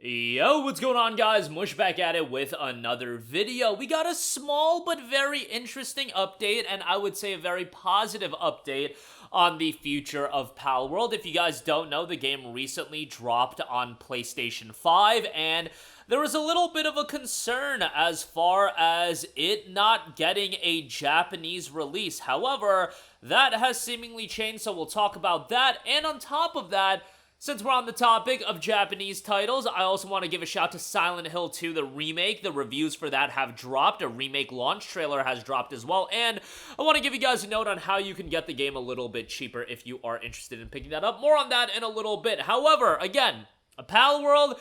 Yo, what's going on, guys? Mush back at it with another video. We got a small but very interesting update, and I would say a very positive update on the future of Palworld. If you guys don't know, the game recently dropped on PlayStation 5, and there was a little bit of a concern as far as it not getting a Japanese release. However, that has seemingly changed, so we'll talk about that. And on top of that, since we're on the topic of Japanese titles, I also want to give a shout to Silent Hill 2, the remake. The reviews for that have dropped. A remake launch trailer has dropped as well. And I want to give you guys a note on how you can get the game a little bit cheaper if you are interested in picking that up. More on that in a little bit. However, again, a Palworld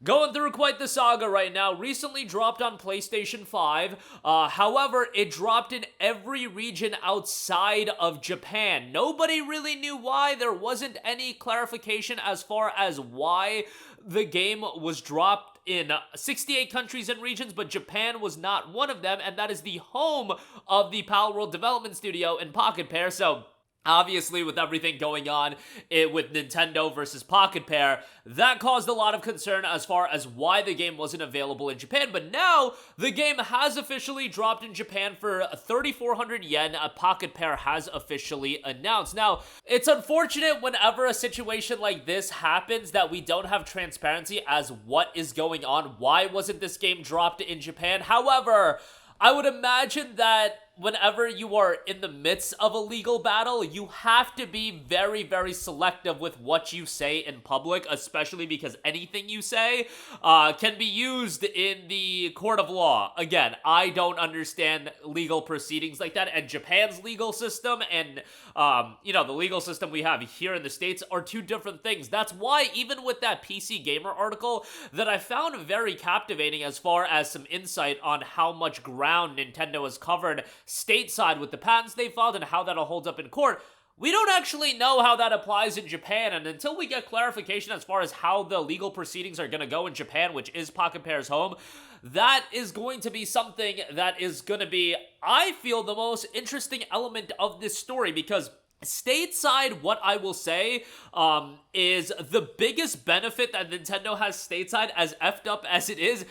going through quite the saga right now. Recently dropped on PlayStation 5. However, it dropped in every region outside of Japan. Nobody really knew why. There wasn't any clarification as far as why the game was dropped in 68 countries and regions, but Japan was not one of them, and that is the home of the Palworld development studio in Pocket Pair. So obviously, with everything going on with Nintendo versus Pocket Pair, that caused a lot of concern as far as why the game wasn't available in Japan. But now, the game has officially dropped in Japan for 3,400 yen. Pocket Pair has officially announced. Now, it's unfortunate whenever a situation like this happens that we don't have transparency as what is going on. Why wasn't this game dropped in Japan? However, I would imagine that whenever you are in the midst of a legal battle, you have to be very, very selective with what you say in public, especially because anything you say can be used in the court of law. Again, I don't understand legal proceedings like that, and Japan's legal system and, the legal system we have here in the States are two different things. That's why, even with that PC Gamer article that I found very captivating as far as some insight on how much ground Nintendo has covered stateside with the patents they filed and how that'll hold up in court, we don't actually know how that applies in Japan, and until we get clarification as far as how the legal proceedings are going to go in Japan, which is Pocket Pair's home, that is going to be something that is going to be, I feel, the most interesting element of this story, because stateside, what I will say, is the biggest benefit that Nintendo has stateside, as effed up as it is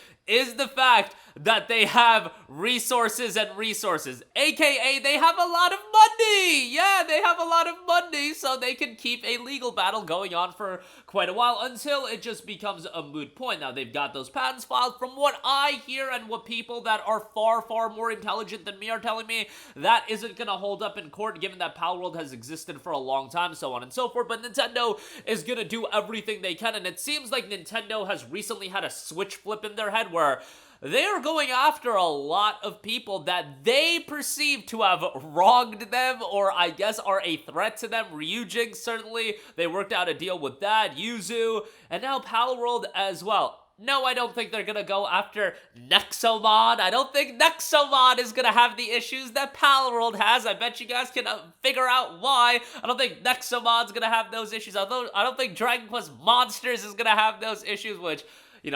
the fact that they have resources and resources, aka they have a lot of money. Yeah, they have a lot of money, so they can keep a legal battle going on for quite a while until it just becomes a moot point. Now, they've got those patents filed. From what I hear and what people that are far, far more intelligent than me are telling me, that isn't going to hold up in court, given that Palworld has existed for a long time, so on and so forth. But Nintendo is going to do everything they can, and it seems like Nintendo has recently had a switch flip in their head where they are going after a lot of people that they perceive to have wronged them, or I guess are a threat to them. Ryujin, certainly, they worked out a deal with that. Yuzu, and now Palworld as well. No, I don't think they're gonna go after Nexomon. I don't think Nexomon is gonna have the issues that Palworld has. I bet you guys can figure out why. I don't think Nexomon's gonna have those issues. Although I don't think Dragon Quest Monsters is gonna have those issues, which,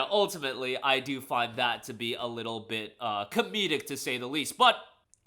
ultimately, I do find that to be a little bit comedic, to say the least. But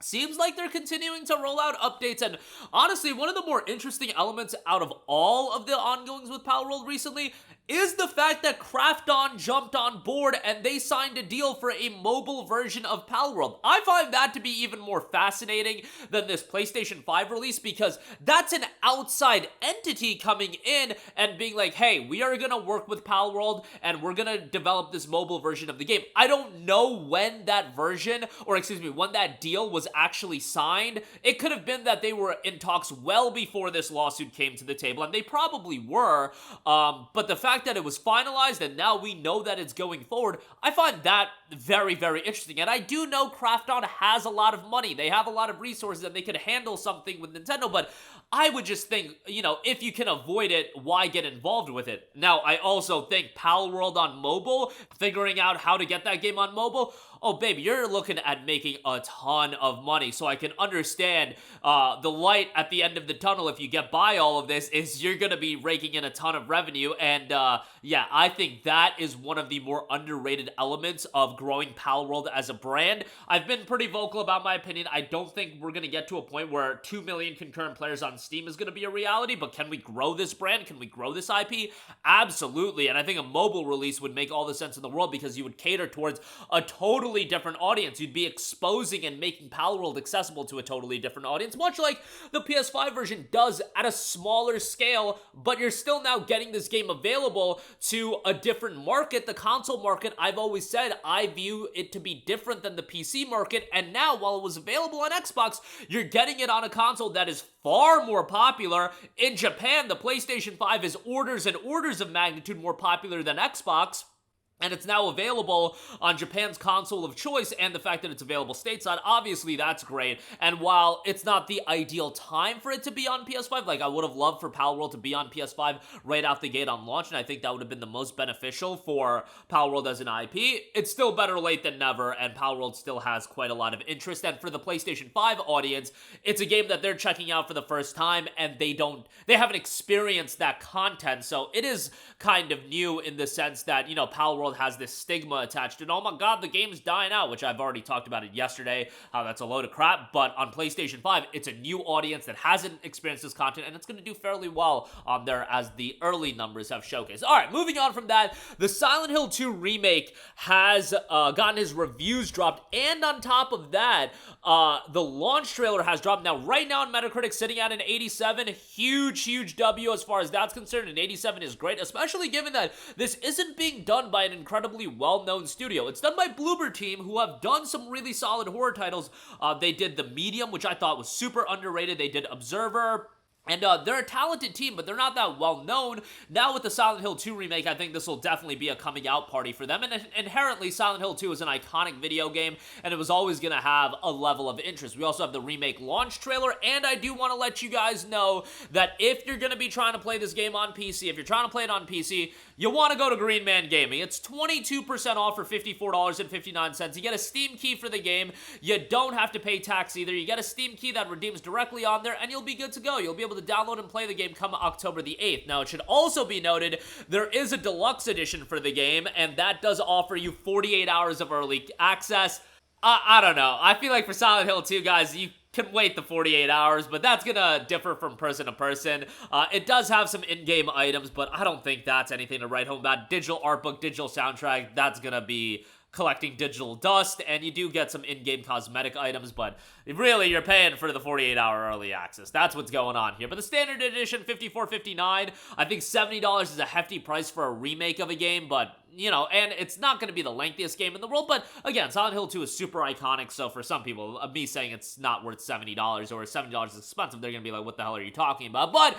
seems like they're continuing to roll out updates, and honestly, one of the more interesting elements out of all of the ongoings with Palworld recently is the fact that Krafton jumped on board and they signed a deal for a mobile version of Palworld. I find that to be even more fascinating than this PlayStation 5 release, because that's an outside entity coming in and being like, hey, we are gonna work with Palworld and we're gonna develop this mobile version of the game. I don't know when that version, or excuse me, when that deal was actually signed. It could have been that they were in talks well before this lawsuit came to the table, and they probably were, but the fact that it was finalized and now we know that it's going forward, I find that very, very interesting. And I do know Krafton has a lot of money. They have a lot of resources and they could handle something with Nintendo, but I would just think, if you can avoid it, why get involved with it? Now, I also think Palworld on mobile, figuring out how to get that game on mobile, oh, baby, you're looking at making a ton of money. So I can understand the light at the end of the tunnel, if you get by all of this, is you're going to be raking in a ton of revenue. And yeah, I think that is one of the more underrated elements of growing Palworld as a brand. I've been pretty vocal about my opinion. I don't think we're going to get to a point where 2 million concurrent players on on Steam is going to be a reality, but can we grow this brand? Can we grow this IP? Absolutely, and I think a mobile release would make all the sense in the world because you would cater towards a totally different audience. You'd be exposing and making Palworld accessible to a totally different audience, much like the PS5 version does at a smaller scale, but you're still now getting this game available to a different market. The console market, I've always said, I view it to be different than the PC market, and now while it was available on Xbox, you're getting it on a console that is far more popular. In Japan, the PlayStation 5 is orders and orders of magnitude more popular than Xbox. And it's now available on Japan's console of choice, and the fact that it's available stateside, obviously that's great. And while it's not the ideal time for it to be on PS5, like I would have loved for Palworld to be on PS5 right out the gate on launch, and I think that would have been the most beneficial for Palworld as an IP, it's still better late than never, and Palworld still has quite a lot of interest. And for the PlayStation 5 audience, it's a game that they're checking out for the first time, and they haven't experienced that content, so it is kind of new in the sense that, you know, Palworld has this stigma attached to it. Oh my god, the game's dying out, which I've already talked about it yesterday, how that's a load of crap. But on PlayStation 5, it's a new audience that hasn't experienced this content, and it's going to do fairly well on there, as the early numbers have showcased. Alright, moving on from that, the Silent Hill 2 remake has gotten his reviews dropped, and on top of that, the launch trailer has dropped. Now, right now on Metacritic, sitting at an 87, huge W as far as that's concerned. An 87 is great, especially given that this isn't being done by an incredibly well-known studio. It's done by Bloober Team, who have done some really solid horror titles. They did The Medium, which I thought was super underrated. They did Observer. And they're a talented team, but they're not that well known. Now with the Silent Hill 2 remake, I think this will definitely be a coming out party for them. And inherently, Silent Hill 2 is an iconic video game, and it was always going to have a level of interest. We also have the remake launch trailer, and I do want to let you guys know that if you're going to be trying to play this game on PC, if you're trying to play it on PC, you want to go to Green Man Gaming. It's 22% off for $54.59. You get a Steam key for the game. You don't have to pay tax either. You get a Steam key that redeems directly on there, and you'll be good to go. You'll be able to download and play the game come October the 8th. Now, it should also be noted, there is a deluxe edition for the game, and that does offer you 48 hours of early access. I don't know. I feel like for Silent Hill 2, guys, you can wait the 48 hours, but that's gonna differ from person to person. It does have some in-game items, but I don't think that's anything to write home about. Digital art book, digital soundtrack, that's gonna be collecting digital dust, and you do get some in-game cosmetic items, but really you're paying for the 48-hour early access. That's what's going on here. But the standard edition, $54.59, I think $70 is a hefty price for a remake of a game, but you know, and it's not going to be the lengthiest game in the world, but again, Silent Hill 2 is super iconic, so for some people, me saying it's not worth $70 or $70 is expensive, they're going to be like, what the hell are you talking about? But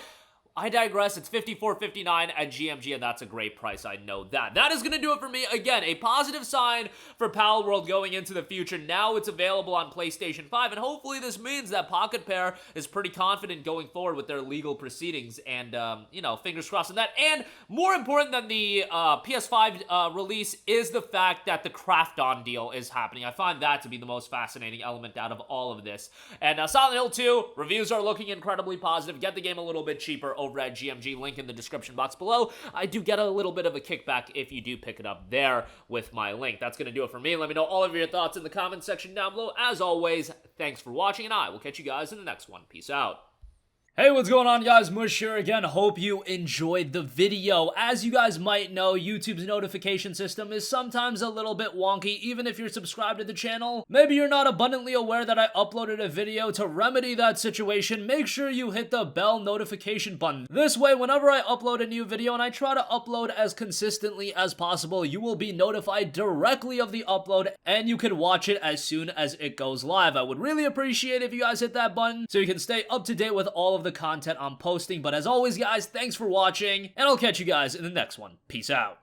I digress. It's $54.59 at GMG, and that's a great price. I know that. That is going to do it for me. Again, a positive sign for Palworld going into the future. Now it's available on PlayStation 5, and hopefully this means that Pocket Pair is pretty confident going forward with their legal proceedings, and, you know, fingers crossed on that. And more important than the PS5 release is the fact that the Craft-On deal is happening. I find that to be the most fascinating element out of all of this. And Silent Hill 2, reviews are looking incredibly positive. Get the game a little bit cheaper over at GMG, link in the description box below. I do get a little bit of a kickback if you do pick it up there with my link. That's going to do it for me. Let me know all of your thoughts in the comment section down below. As always, thanks for watching, and I will catch you guys in the next one. Peace out. Hey, what's going on, guys? Mush here again. Hope you enjoyed the video. As you guys might know, YouTube's notification system is sometimes a little bit wonky, even if you're subscribed to the channel. Maybe you're not abundantly aware that I uploaded a video. To remedy that situation, make sure you hit the bell notification button. This way, whenever I upload a new video, and I try to upload as consistently as possible, you will be notified directly of the upload, and you can watch it as soon as it goes live. I would really appreciate if you guys hit that button so you can stay up to date with all of the content I'm posting. But as always, guys, thanks for watching, and I'll catch you guys in the next one. Peace out.